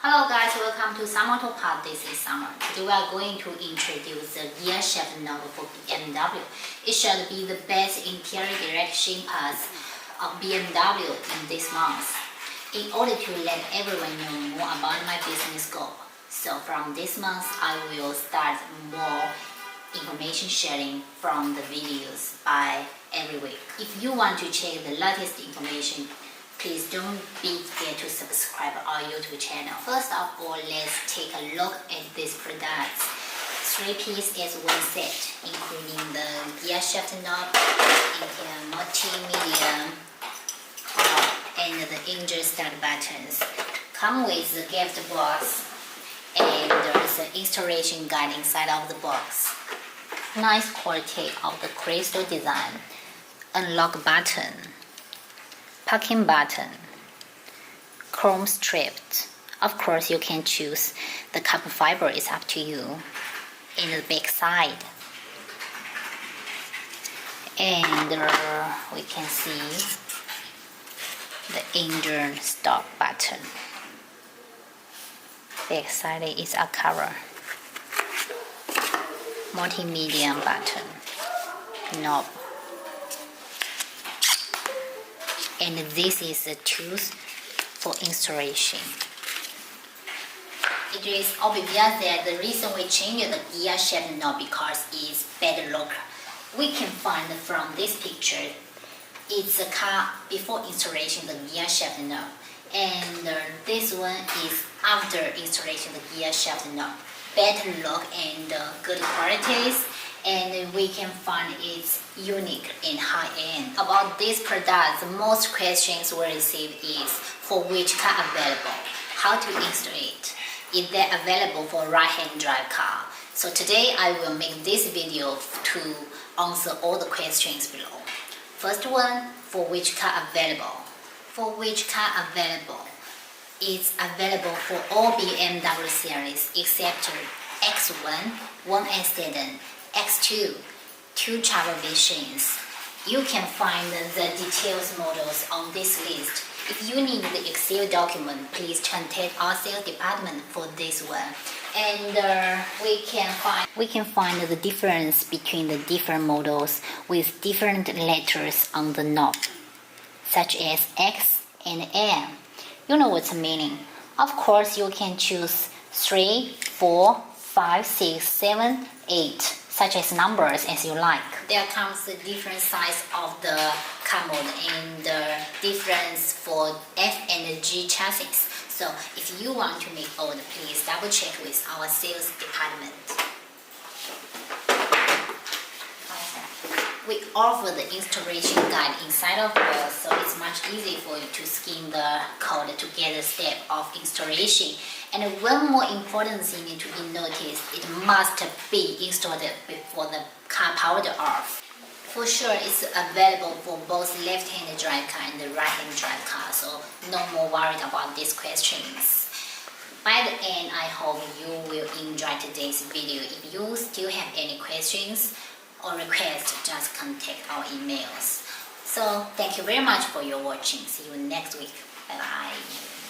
Hello guys, welcome to summerautoparts. This is Summer. Today we are going to introduce the gear shift knob for BMW. It should be the best interior direction parts of BMW in this month. In order to let everyone know more about my business scope, so from this month I will start more information sharing from the videos by every week. If you want to check the latest information, please don't forget to subscribe our YouTube channel. First of all, let's take a look at these products. 3-piece is one set, including the gear shift knob, multimedia knob, and the engine start buttons. Come with the gift box, and there's an installation guide inside of the box. Nice quality of the crystal design. Unlock button. Parking button, chrome stripped. Of course, you can choose the carbon fiber, it's up to you. In the back side, and we can see the engine stop button. Back side is a cover. Multimedia button, knob. And this is the tools for installation. It is obvious that the reason we changed the gear shift knob because it's better look. We can find from this picture, it's a car before installation the gear shift knob, and this one is after installation the gear shift knob. Better look and good qualities. And we can find it's unique and high-end. About this product, the most questions we receive is for which car available, how to install it, is that available for right-hand drive car. So today I will make this video to answer all the questions below. First one, for which car available. For which car available? It's available for all BMW series except X1, 1S sedan, X2, 2 travel versions. You can find the details models on this list. If you need the Excel document, please contact our sales department for this one. And we can find the difference between the different models with different letters on the knob, such as X and M. You know what's the meaning. Of course, you can choose 3, 4, 5, 6, 7, 8, such as numbers as you like. There comes the different size of the car model and the difference for F and G chassis. So if you want to make order, please double check with our sales department. We offer the installation guide inside of it, so it's much easier for you to scan the code to get the step of installation. And one more important thing to be noticed, it must be installed before the car powered off. For sure, it's available for both left-hand drive car and the right-hand drive car, so no more worried about these questions. By the end, I hope you will enjoy today's video. If you still have any questions or requests, just contact our emails. So thank you very much for your watching. See you next week. Bye bye.